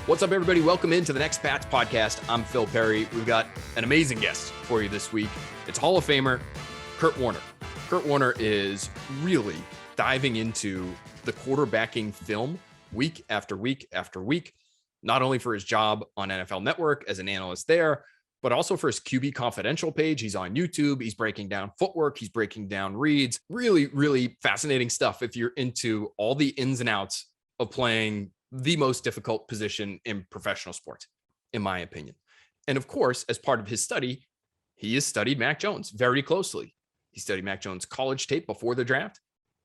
What's up, everybody? Welcome into the Next Pats podcast. I'm Phil Perry. We've got an amazing guest for you this week. It's Hall of Famer Kurt Warner. Kurt Warner is really diving into the quarterbacking film week after week after week, not only for his job on NFL Network as an analyst there, but also for his QB Confidential page. He's on YouTube. He's breaking down footwork. He's breaking down reads. Really, really fascinating stuff if you're into all the ins and outs of playing the most difficult position in professional sports, in my opinion. And of course, as part of his study, he has studied Mac Jones very closely. He studied Mac Jones' college tape before the draft.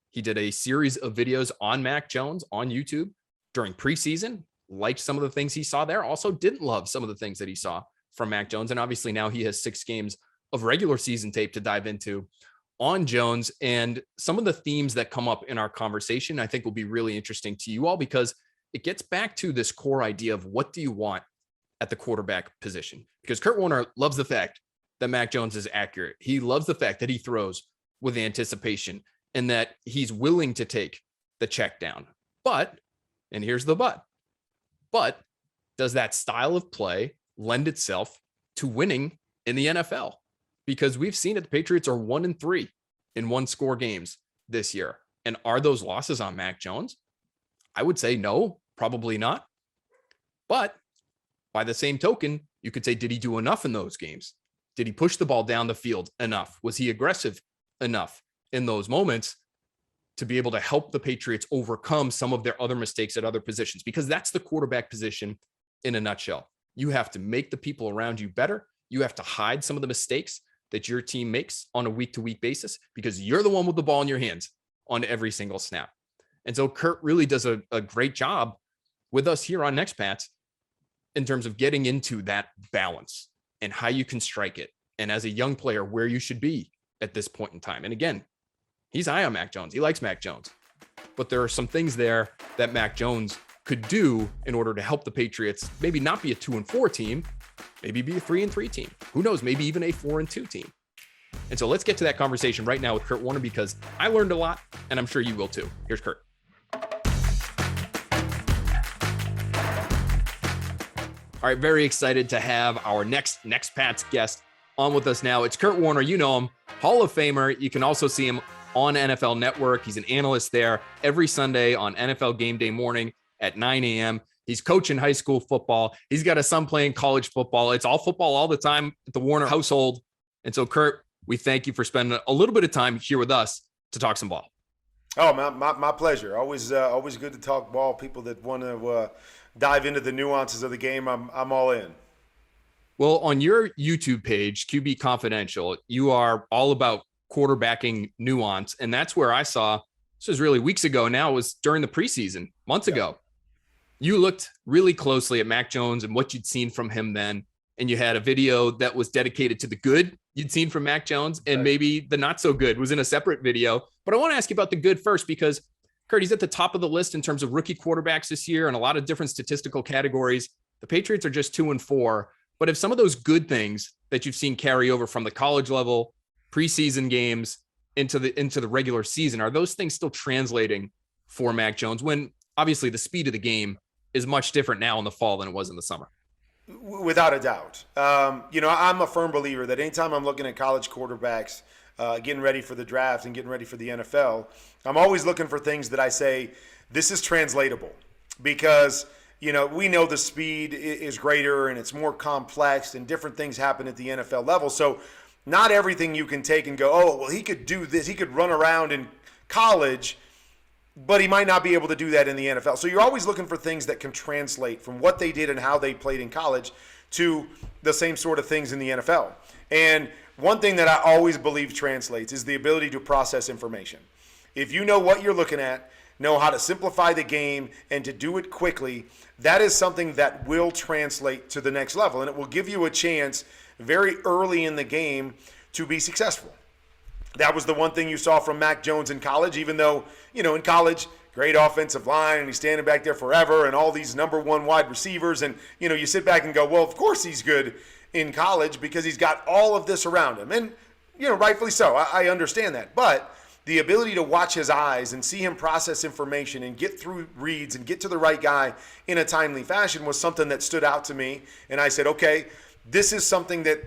He did a series of videos on Mac Jones on YouTube during preseason, liked some of the things he saw there, also didn't love some of the things that he saw from Mac Jones. And obviously now he has 6 games of regular season tape to dive into on Jones. And some of the themes that come up in our conversation, I think will be really interesting to you all, because it gets back to this core idea of what do you want at the quarterback position? Because Kurt Warner loves the fact that Mac Jones is accurate. He loves the fact that he throws with anticipation and that he's willing to take the check down. But, and here's the but does that style of play lend itself to winning in the NFL? Because we've seen it, the Patriots are 1-3 in one-score games this year. And are those losses on Mac Jones? I would say no, probably not. But by the same token, you could say, did he do enough in those games? Did he push the ball down the field enough? Was he aggressive enough in those moments to be able to help the Patriots overcome some of their other mistakes at other positions? Because that's the quarterback position in a nutshell. You have to make the people around you better. You have to hide some of the mistakes that your team makes on a week-to-week basis, because you're the one with the ball in your hands on every single snap. And so Kurt really does a great job with us here on Next Pats in terms of getting into that balance and how you can strike it. And as a young player, where you should be at this point in time. And again, he's high on Mac Jones. He likes Mac Jones. But there are some things there that Mac Jones could do in order to help the Patriots maybe not be a 2-4 team, maybe be a 3-3 team. Who knows? Maybe even a 4-2 team. And so let's get to that conversation right now with Kurt Warner, because I learned a lot, and I'm sure you will too. Here's Kurt. All right, very excited to have our next Pats guest on with us now. It's Kurt Warner. You know him, Hall of Famer. You can also see him on NFL Network. He's an analyst there every Sunday on NFL Game Day morning at 9 a.m. He's coaching high school football. He's got a son playing college football. It's all football all the time at the Warner household. And so, Kurt, we thank you for spending a little bit of time here with us to talk some ball. Oh, my pleasure. Always good to talk ball. People that want to dive into the nuances of the game, I'm all in. Well, on your YouTube page, QB Confidential, you are all about quarterbacking nuance. And that's where I saw, this was really weeks ago now, it was during the preseason, months ago. You looked really closely at Mac Jones and what you'd seen from him then. And you had a video that was dedicated to the good you'd seen from Mac Jones, and maybe the not so good was in a separate video. But I want to ask you about the good first, because Kurt, he's at the top of the list in terms of rookie quarterbacks this year and a lot of different statistical categories. The Patriots are just 2-4. But if some of those good things that you've seen carry over from the college level, preseason games into the regular season, are those things still translating for Mac Jones, when obviously the speed of the game is much different now in the fall than it was in the summer? Without a doubt. I'm a firm believer that anytime I'm looking at college quarterbacks, getting ready for the draft and getting ready for the NFL, I'm always looking for things that I say, this is translatable. Because, we know the speed is greater and it's more complex and different things happen at the NFL level. So not everything you can take and go, oh, well, he could do this. He could run around in college, but he might not be able to do that in the NFL. So you're always looking for things that can translate from what they did and how they played in college to the same sort of things in the NFL. And one thing that I always believe translates is the ability to process information. If you know what you're looking at, know how to simplify the game and to do it quickly, that is something that will translate to the next level. And it will give you a chance very early in the game to be successful. That was the one thing you saw from Mac Jones in college, even though, in college, great offensive line and he's standing back there forever and all these number one wide receivers. And, you sit back and go, well, of course he's good in college because he's got all of this around him. And, rightfully so. I understand that. But the ability to watch his eyes and see him process information and get through reads and get to the right guy in a timely fashion was something that stood out to me. And I said, okay, this is something that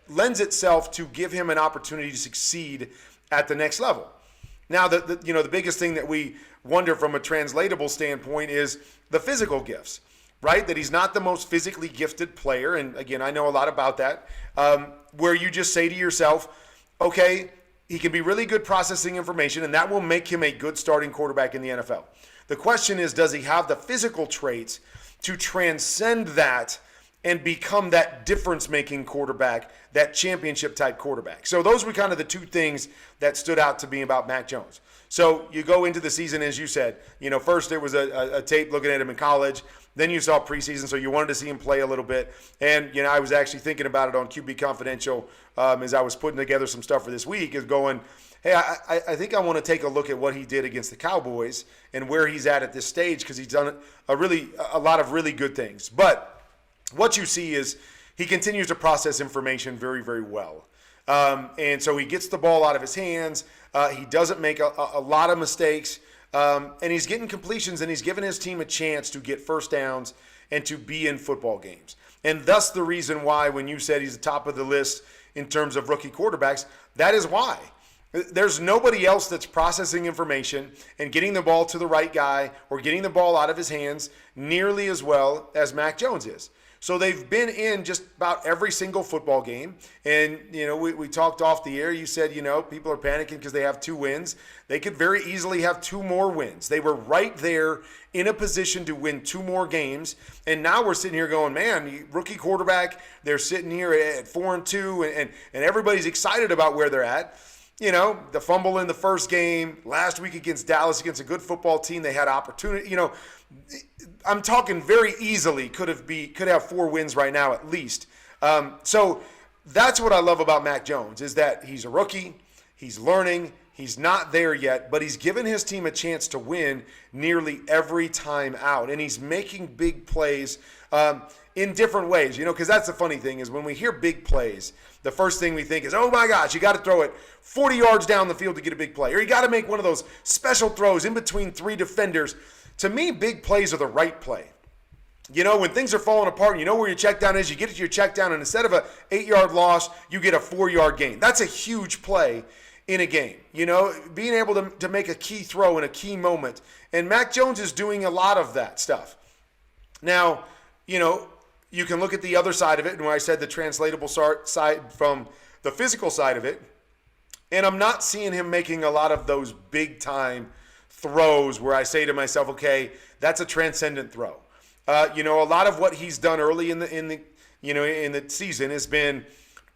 lends itself to give him an opportunity to succeed at the next level. Now, the biggest thing that we wonder from a translatable standpoint is the physical gifts, right? That he's not the most physically gifted player. And again, I know a lot about that, where you just say to yourself, okay, he can be really good processing information, and that will make him a good starting quarterback in the NFL. The question is, does he have the physical traits to transcend that and become that difference-making quarterback, that championship-type quarterback? So those were kind of the two things that stood out to me about Mac Jones. So you go into the season, as you said, first there was a tape looking at him in college. Then you saw preseason, so you wanted to see him play a little bit. And, I was actually thinking about it on QB Confidential as I was putting together some stuff for this week, is going, hey, I think I want to take a look at what he did against the Cowboys and where he's at this stage, because he's done a lot of really good things. But what you see is he continues to process information very, very well. And so he gets the ball out of his hands. He doesn't make a lot of mistakes. And he's getting completions, and he's giving his team a chance to get first downs and to be in football games. And thus the reason why, when you said he's the top of the list in terms of rookie quarterbacks, that is why. There's nobody else that's processing information and getting the ball to the right guy or getting the ball out of his hands nearly as well as Mac Jones is. So they've been in just about every single football game. And, we talked off the air. You said, people are panicking because they have 2 wins. They could very easily have 2 more wins. They were right there in a position to win 2 more games. And now we're sitting here going, man, rookie quarterback, they're sitting here at 4-2, and everybody's excited about where they're at. The fumble in the first game, last week against Dallas, against a good football team, they had opportunity. I'm talking very easily could have 4 wins right now at least. So that's what I love about Mac Jones, is that he's a rookie, he's learning, he's not there yet, but he's given his team a chance to win nearly every time out, and he's making big plays in different ways, because that's the funny thing is when we hear big plays, the first thing we think is, oh my gosh, you got to throw it 40 yards down the field to get a big play, or you got to make one of those special throws in between 3 defenders. To me, big plays are the right play. When things are falling apart, and where your check down is, you get to your check down, and instead of a 8-yard loss, you get a 4-yard gain. That's a huge play in a game. Being able to make a key throw in a key moment. And Mac Jones is doing a lot of that stuff. Now, you can look at the other side of it, and when I said the translatable side from the physical side of it, and I'm not seeing him making a lot of those big-time throws where I say to myself, okay, that's a transcendent throw. A lot of what he's done early in the season has been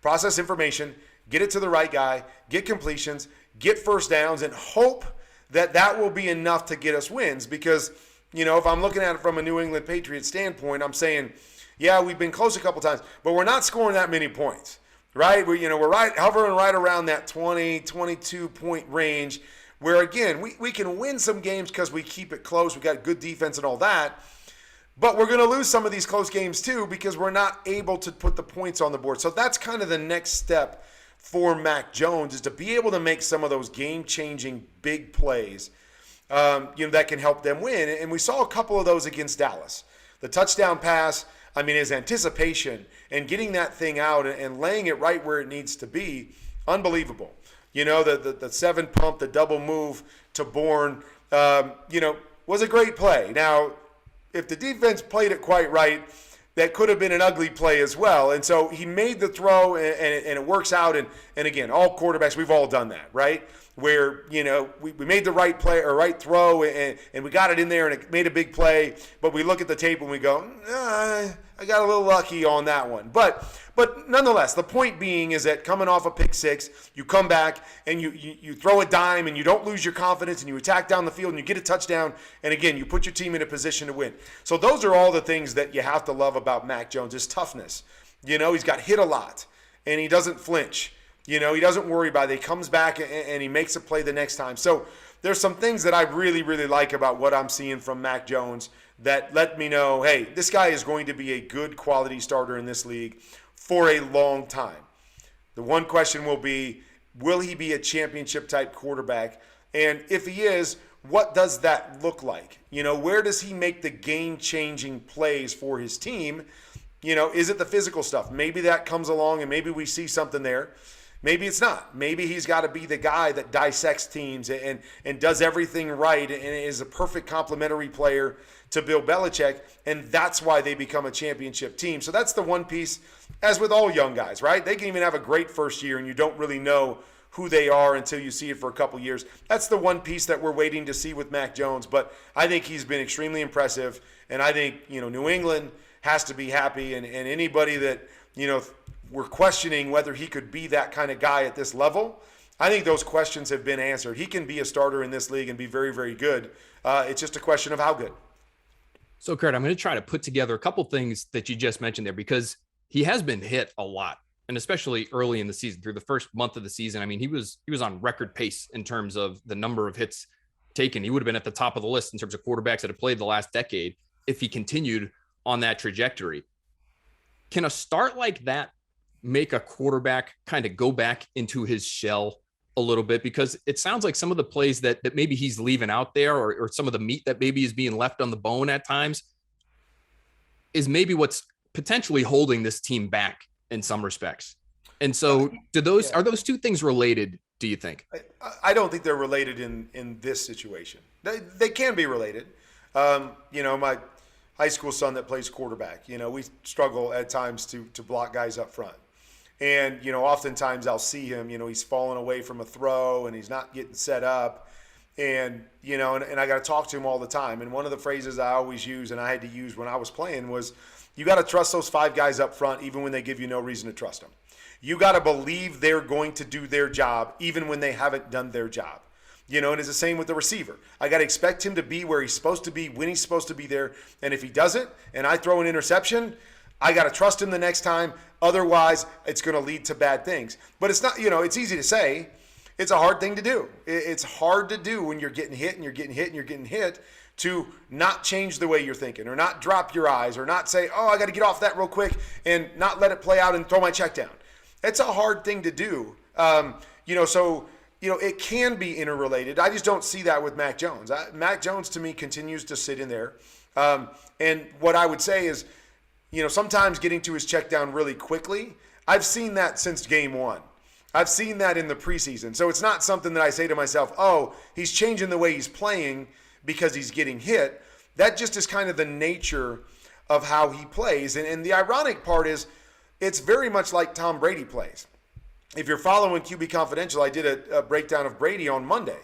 process information, get it to the right guy, get completions, get first downs, and hope that will be enough to get us wins. Because, if I'm looking at it from a New England Patriots standpoint, I'm saying, yeah, we've been close a couple times, but we're not scoring that many points, right? We're hovering right around that 20, 22 point range. Where, again, we can win some games because we keep it close. We got good defense and all that. But we're going to lose some of these close games, too, because we're not able to put the points on the board. So that's kind of the next step for Mac Jones, is to be able to make some of those game-changing big plays, that can help them win. And we saw a couple of those against Dallas. The touchdown pass, his anticipation and getting that thing out and laying it right where it needs to be, unbelievable. The 7 pump, the double move to Bourne, was a great play. Now, if the defense played it quite right, that could have been an ugly play as well. And so he made the throw, and it works out. And again, all quarterbacks, we've all done that, right? Where, we made the right play or right throw, and we got it in there, and it made a big play. But we look at the tape and we go, I got a little lucky on that one. But nonetheless, the point being is that coming off a pick six, you come back and you throw a dime, and you don't lose your confidence, and you attack down the field, and you get a touchdown, and again, you put your team in a position to win. So those are all the things that you have to love about Mac Jones, his toughness. He's got hit a lot, and he doesn't flinch. He doesn't worry about it. He comes back and he makes a play the next time. So there's some things that I really, really like about what I'm seeing from Mac Jones that let me know, hey, this guy is going to be a good quality starter in this league for a long time. The one question will be, Will he be a championship type quarterback? And if he is, what does that look like? Where does he make the game-changing plays for his team? Is it the physical stuff? Maybe that comes along and maybe we see something there. Maybe it's not. Maybe he's got to be the guy that dissects teams and does everything right and is a perfect complementary player to Bill Belichick, and that's why they become a championship team. So that's the one piece, as with all young guys, right? They can even have a great first year and you don't really know who they are until you see it for a couple years. That's the one piece that we're waiting to see with Mac Jones, but I think he's been extremely impressive, and I think, New England has to be happy, and anybody that, we're questioning whether he could be that kind of guy at this level, I think those questions have been answered. He can be a starter in this league and be very, very good. It's just a question of how good. So, Kurt, I'm going to try to put together a couple things that you just mentioned there, because he has been hit a lot, and especially early in the season, through the first month of the season. I mean, he was on record pace in terms of the number of hits taken. He would have been at the top of the list in terms of quarterbacks that have played the last decade if he continued on that trajectory. Can a start like that make a quarterback kind of go back into his shell a little bit? Because it sounds like some of the plays that maybe he's leaving out there, or some of the meat that maybe is being left on the bone at times, is maybe what's potentially holding this team back in some respects. And so are those two things related, do you think? I don't think they're related in this situation. They can be related. My high school son that plays quarterback, we struggle at times to block guys up front. And, oftentimes I'll see him, he's falling away from a throw and he's not getting set up. And, and I got to talk to him all the time. And one of the phrases I always use, and I had to use when I was playing, was you got to trust those 5 guys up front even when they give you no reason to trust them. You got to believe they're going to do their job even when they haven't done their job. And it's the same with the receiver. I got to expect him to be where he's supposed to be, when he's supposed to be there. And if he doesn't, and I throw an interception, I got to trust him the next time. Otherwise, it's going to lead to bad things. But it's not, it's easy to say. It's a hard thing to do. It's hard to do when you're getting hit and you're getting hit and you're getting hit, to not change the way you're thinking, or not drop your eyes, or not say, I got to get off that real quick and not let it play out and throw my check down. It's a hard thing to do. It can be interrelated. I just don't see that with Mac Jones. Mac Jones, to me, continues to sit in there. And what I would say is, sometimes getting to his check down really quickly, I've seen that since game 1. I've seen that in the preseason. So it's not something that I say to myself, he's changing the way he's playing because he's getting hit. That just is kind of the nature of how he plays. And the ironic part is, it's very much like Tom Brady plays. If you're following QB Confidential, I did a breakdown of Brady on Monday.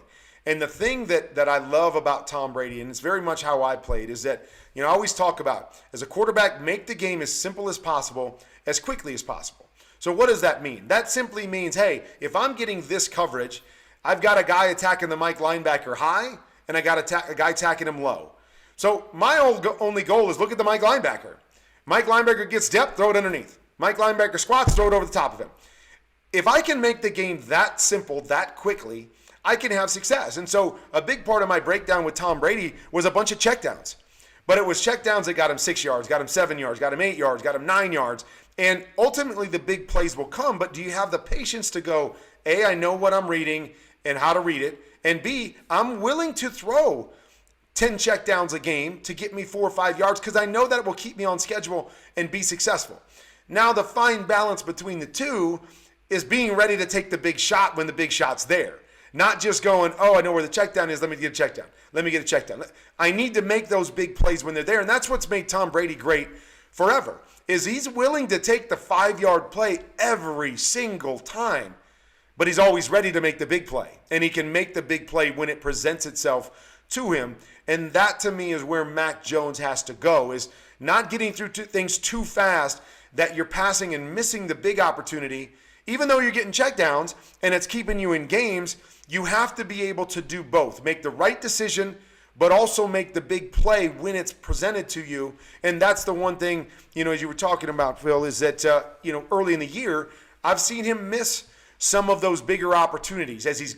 And the thing that I love about Tom Brady, and it's very much how I played, is that, I always talk about, as a quarterback, make the game as simple as possible, as quickly as possible. So what does that mean? That simply means, hey, if I'm getting this coverage, I've got a guy attacking the Mike linebacker high, and I got a guy attacking him low. So my only goal is look at the Mike linebacker. Mike linebacker gets depth, throw it underneath. Mike linebacker squats, throw it over the top of him. If I can make the game that simple, that quickly, I can have success. And so a big part of my breakdown with Tom Brady was a bunch of checkdowns. But it was checkdowns that got him 6 yards, got him 7 yards, got him 8 yards, got him 9 yards. And ultimately the big plays will come, but do you have the patience to go, A, I know what I'm reading and how to read it, and B, I'm willing to throw 10 checkdowns a game to get me 4 or 5 yards because I know that it will keep me on schedule and be successful. Now the fine balance between the two is being ready to take the big shot when the big shot's there. Not just going, I know where the check down is, let me get a check down. Let me get a check down. I need to make those big plays when they're there, and that's what's made Tom Brady great forever, is he's willing to take the 5-yard play every single time, but he's always ready to make the big play, and he can make the big play when it presents itself to him, and that to me is where Mac Jones has to go, is not getting through things too fast that you're passing and missing the big opportunity. Even though you're getting checkdowns and it's keeping you in games, you have to be able to do both. Make the right decision, but also make the big play when it's presented to you. And that's the one thing, as you were talking about, Phil, is that, early in the year, I've seen him miss some of those bigger opportunities as he's,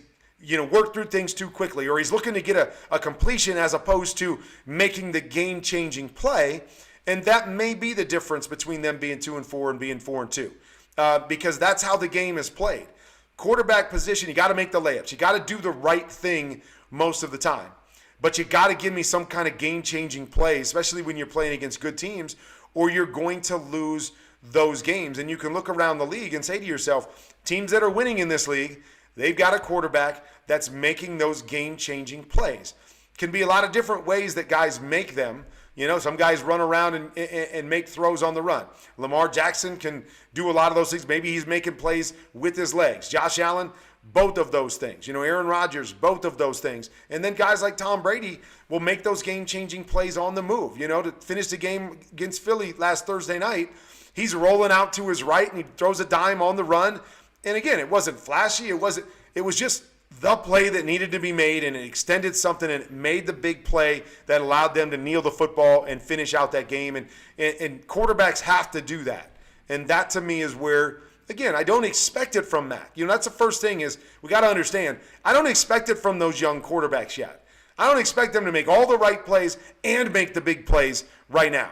worked through things too quickly, or he's looking to get a completion as opposed to making the game-changing play. And that may be the difference between them being 2-4 and being 4-2. Because that's how the game is played. quarterback position, you got to make the layups. You got to do the right thing most of the time. But you got to give me some kind of game-changing play, especially when you're playing against good teams, or you're going to lose those games. And you can look around the league and say to yourself, teams that are winning in this league, they've got a quarterback that's making those game-changing plays. Can be a lot of different ways that guys make them. You know, some guys run around and make throws on the run. Lamar Jackson can do a lot of those things. Maybe he's making plays with his legs. Josh Allen, both of those things. You know, Aaron Rodgers, both of those things. And then guys like Tom Brady will make those game-changing plays on the move. You know, to finish the game against Philly last Thursday night, he's rolling out to his right and he throws a dime on the run. And again, it wasn't flashy. It was just the play that needed to be made, and it extended something, and it made the big play that allowed them to kneel the football and finish out that game. And quarterbacks have to do that. And that to me is where, again, I don't expect it from Mac. You know, that's the first thing is we got to understand, I don't expect it from those young quarterbacks yet. I don't expect them to make all the right plays and make the big plays right now.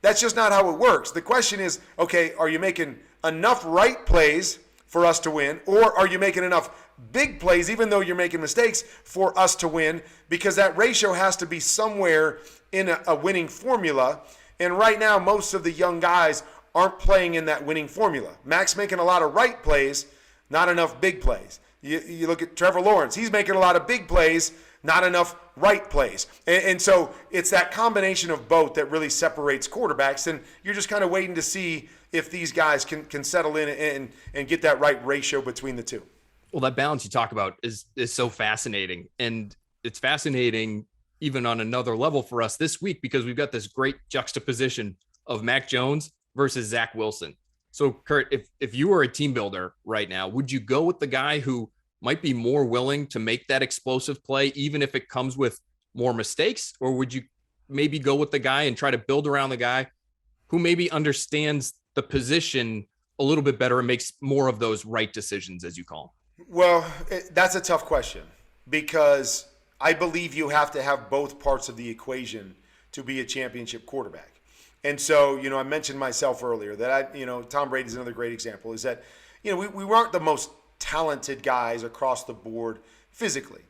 That's just not how it works. The question is, okay, are you making enough right plays for us to win, or are you making enough big plays, even though you're making mistakes, for us to win? Because that ratio has to be somewhere in a winning formula. And right now, most of the young guys aren't playing in that winning formula. Mac's making a lot of right plays, not enough big plays. You look at Trevor Lawrence. He's making a lot of big plays, not enough right plays. And so it's that combination of both that really separates quarterbacks. And you're just kind of waiting to see if these guys can settle in and get that right ratio between the two. Well, that balance you talk about is so fascinating. And it's fascinating even on another level for us this week, because we've got this great juxtaposition of Mac Jones versus Zach Wilson. So, Kurt, if you were a team builder right now, would you go with the guy who might be more willing to make that explosive play, even if it comes with more mistakes? Or would you maybe go with the guy and try to build around the guy who maybe understands the position a little bit better and makes more of those right decisions, as you call them? Well, that's a tough question, because I believe you have to have both parts of the equation to be a championship quarterback. And so, you know, I mentioned myself earlier that Tom Brady's another great example, is that, you know, we weren't the most talented guys across the board physically,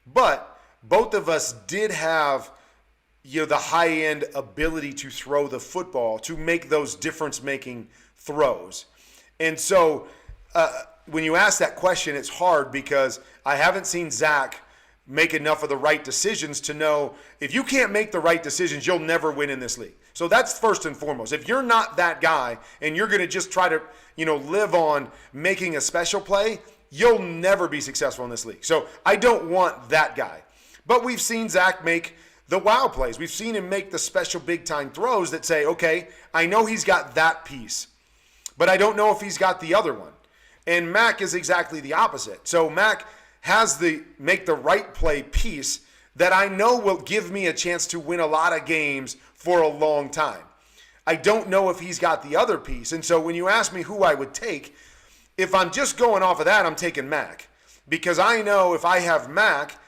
but both of us did have, you know, the high-end ability to throw the football, to make those difference-making throws. And so when you ask that question, it's hard, because I haven't seen Zach make enough of the right decisions to know if you can't make the right decisions, you'll never win in this league. So that's first and foremost. If you're not that guy and you're going to just try to, you know, live on making a special play, you'll never be successful in this league. So I don't want that guy. But we've seen Zach make the wow plays. We've seen him make the special big-time throws that say, okay, I know he's got that piece, but I don't know if he's got the other one. And Mac is exactly the opposite. So Mac has the make the right play piece that I know will give me a chance to win a lot of games for a long time. I don't know if he's got the other piece. And so when you ask me who I would take, if I'm just going off of that, I'm taking Mac. Because I know if I have Mac,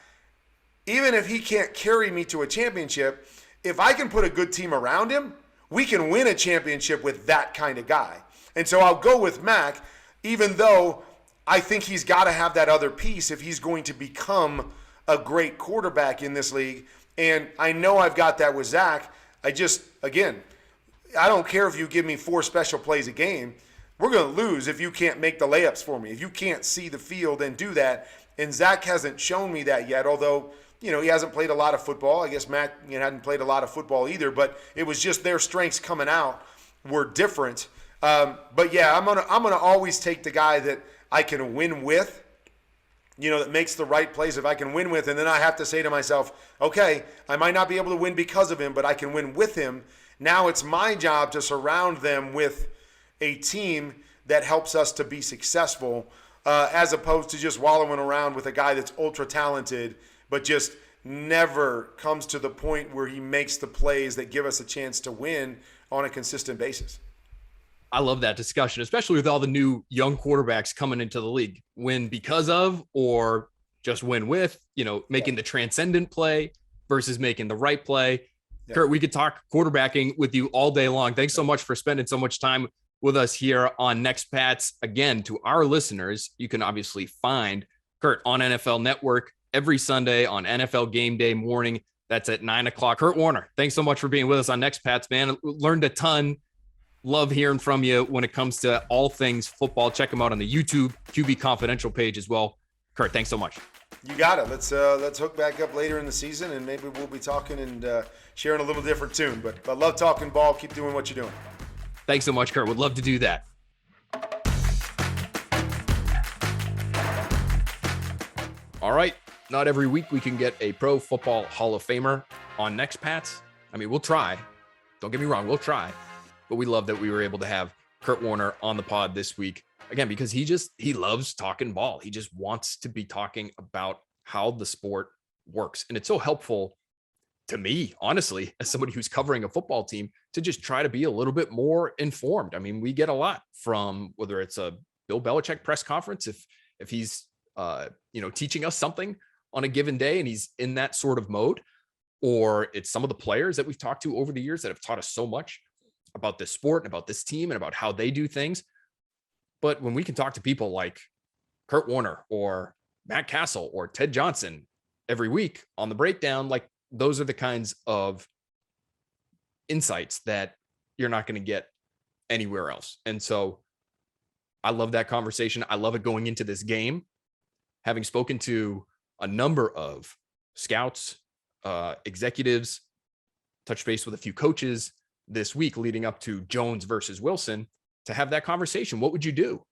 even if he can't carry me to a championship, if I can put a good team around him, we can win a championship with that kind of guy. And so I'll go with Mac, even though I think he's got to have that other piece if he's going to become a great quarterback in this league. And I know I've got that with Zach. I don't care if you give me 4 special plays a game. We're going to lose if you can't make the layups for me, if you can't see the field and do that. And Zach hasn't shown me that yet, although, you know, he hasn't played a lot of football. I guess Mac hadn't played a lot of football either, but it was just their strengths coming out were different. But yeah, I'm gonna always take the guy that I can win with, you know, that makes the right plays if I can win with. And then I have to say to myself, okay, I might not be able to win because of him, but I can win with him. Now it's my job to surround them with a team that helps us to be successful, as opposed to just wallowing around with a guy that's ultra talented, but just never comes to the point where he makes the plays that give us a chance to win on a consistent basis. I love that discussion, especially with all the new young quarterbacks coming into the league. Win because of, or just win with, you know, making the transcendent play versus making the right play. Yeah. Kurt, we could talk quarterbacking with you all day long. Thanks so much for spending so much time with us here on Next Pats. Again, to our listeners, you can obviously find Kurt on NFL Network every Sunday on NFL Game Day morning. That's at 9 o'clock. Kurt Warner, thanks so much for being with us on Next Pats, man. Learned a ton. Love hearing from you when it comes to all things football. Check him out on the YouTube QB Confidential page as well. Kurt, thanks so much. You got it. Let's hook back up later in the season, and maybe we'll be talking and sharing a little different tune. But I love talking ball. Keep doing what you're doing. Thanks so much, Kurt. Would love to do that. All right. Not every week we can get a Pro Football Hall of Famer on Next Pats. I mean, we'll try. Don't get me wrong. We'll try. But we love that we were able to have Kurt Warner on the pod this week. Again, because he loves talking ball. He just wants to be talking about how the sport works. And it's so helpful to me, honestly, as somebody who's covering a football team, to just try to be a little bit more informed. I mean, we get a lot from whether it's a Bill Belichick press conference, if he's teaching us something on a given day and he's in that sort of mode, or it's some of the players that we've talked to over the years that have taught us so much about this sport and about this team and about how they do things. But when we can talk to people like Kurt Warner or Matt Castle or Ted Johnson every week on the breakdown, like those are the kinds of insights that you're not going to get anywhere else. And so I love that conversation. I love it going into this game, having spoken to a number of scouts, executives, touch base with a few coaches this week leading up to Jones versus Wilson, to have that conversation. What would you do?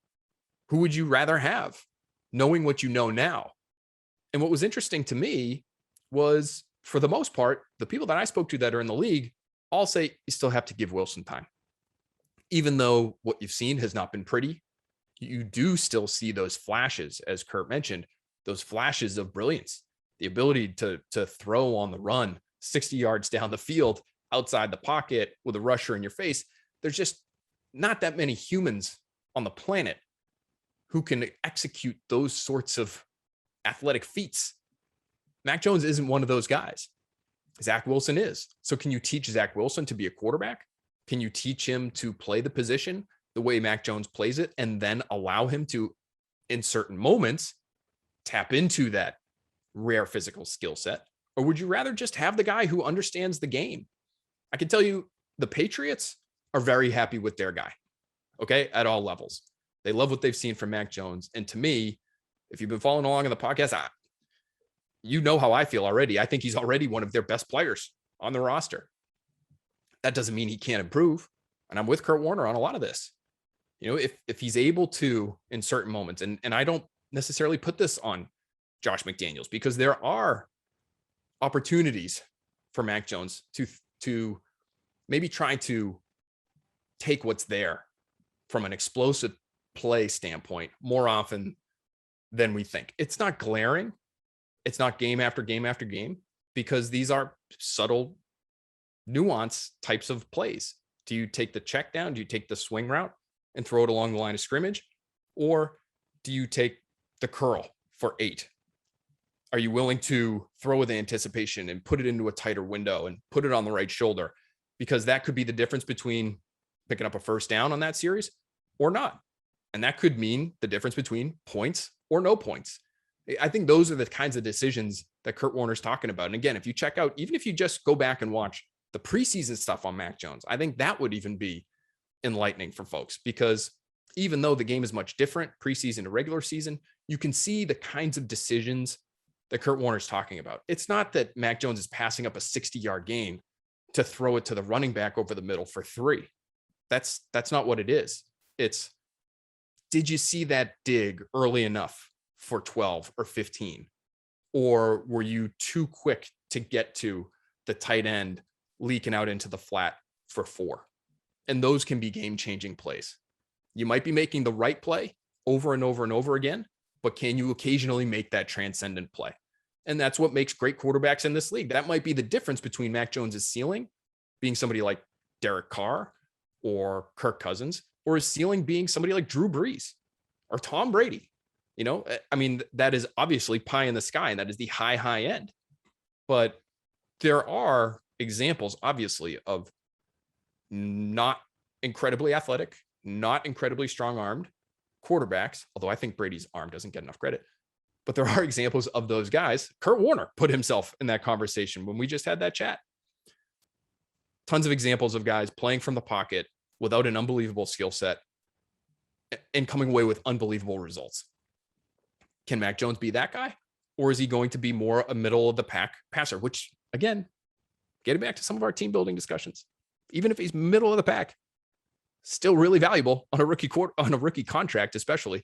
Who would you rather have, knowing what you know now? And what was interesting to me was, for the most part, the people that I spoke to that are in the league all say you still have to give Wilson time. Even though what you've seen has not been pretty, you do still see those flashes, as Kurt mentioned, those flashes of brilliance, the ability to throw on the run 60 yards down the field, outside the pocket with a rusher in your face. There's just not that many humans on the planet who can execute those sorts of athletic feats. Mac Jones isn't one of those guys. Zach Wilson is. So can you teach Zach Wilson to be a quarterback? Can you teach him to play the position the way Mac Jones plays it, and then allow him to, in certain moments, tap into that rare physical skill set? Or would you rather just have the guy who understands the game? I can tell you the Patriots are very happy with their guy, okay, at all levels. They love what they've seen from Mac Jones. And to me, if you've been following along in the podcast, you know how I feel already. I think he's already one of their best players on the roster. That doesn't mean he can't improve. And I'm with Kurt Warner on a lot of this. You know, if he's able to, in certain moments, and I don't necessarily put this on Josh McDaniels, because there are opportunities for Mac Jones to maybe try to take what's there from an explosive play standpoint more often than we think. It's not glaring. It's not game after game after game, because these are subtle, nuance types of plays. Do you take the check down? Do you take the swing route and throw it along the line of scrimmage? Or do you take the curl for 8? Are you willing to throw with anticipation and put it into a tighter window and put it on the right shoulder? Because that could be the difference between picking up a first down on that series or not. And that could mean the difference between points or no points. I think those are the kinds of decisions that Kurt Warner's talking about. And again, if you check out, even if you just go back and watch the preseason stuff on Mac Jones, I think that would even be enlightening for folks, because even though the game is much different, preseason to regular season, you can see the kinds of decisions that Kurt Warner's talking about. It's not that Mac Jones is passing up a 60-yard gain to throw it to the running back over the middle for 3. That's not what it is. It's, did you see that dig early enough for 12 or 15? Or were you too quick to get to the tight end leaking out into the flat for 4? And those can be game-changing plays. You might be making the right play over and over and over again, but can you occasionally make that transcendent play? And that's what makes great quarterbacks in this league. That might be the difference between Mac Jones's ceiling being somebody like Derek Carr or Kirk Cousins, or his ceiling being somebody like Drew Brees or Tom Brady. You know, I mean, that is obviously pie in the sky, and that is the high end. But there are examples, obviously, of not incredibly athletic, not incredibly strong armed quarterbacks, although I think Brady's arm doesn't get enough credit. But there are examples of those guys. Kurt Warner put himself in that conversation when we just had that chat. Tons of examples of guys playing from the pocket without an unbelievable skill set and coming away with unbelievable results. Can Mac Jones be that guy? Or is he going to be more a middle of the pack passer, which, again, getting back to some of our team building discussions, even if he's middle of the pack, still really valuable on a rookie contract, especially.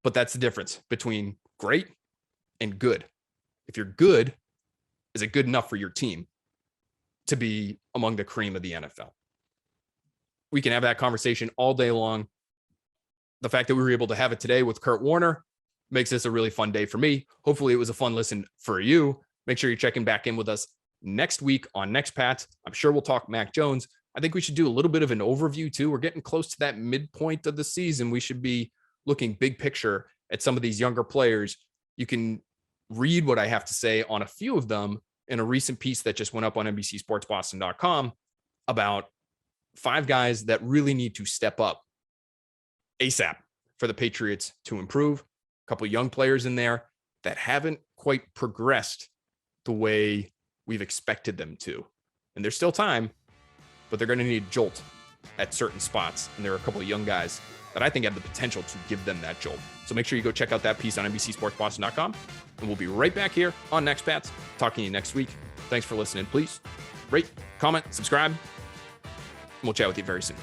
But that's the difference between great and good. If you're good, is it good enough for your team to be among the cream of the NFL? We can have that conversation all day long. The fact that we were able to have it today with Kurt Warner makes this a really fun day for me. Hopefully it was a fun listen for you. Make sure you're checking back in with us next week on Next Pat. I'm sure we'll talk Mac Jones. I think we should do a little bit of an overview too. We're getting close to that midpoint of the season. We should be looking big picture at some of these younger players. You can read what I have to say on a few of them in a recent piece that just went up on NBCSportsBoston.com about 5 guys that really need to step up ASAP for the Patriots to improve. A couple of young players in there that haven't quite progressed the way we've expected them to. And there's still time, but they're going to need a jolt at certain spots. And there are a couple of young guys that I think have the potential to give them that jolt. So make sure you go check out that piece on NBCSportsBoston.com. And we'll be right back here on Next Pats, talking to you next week. Thanks for listening. Please rate, comment, subscribe, and we'll chat with you very soon.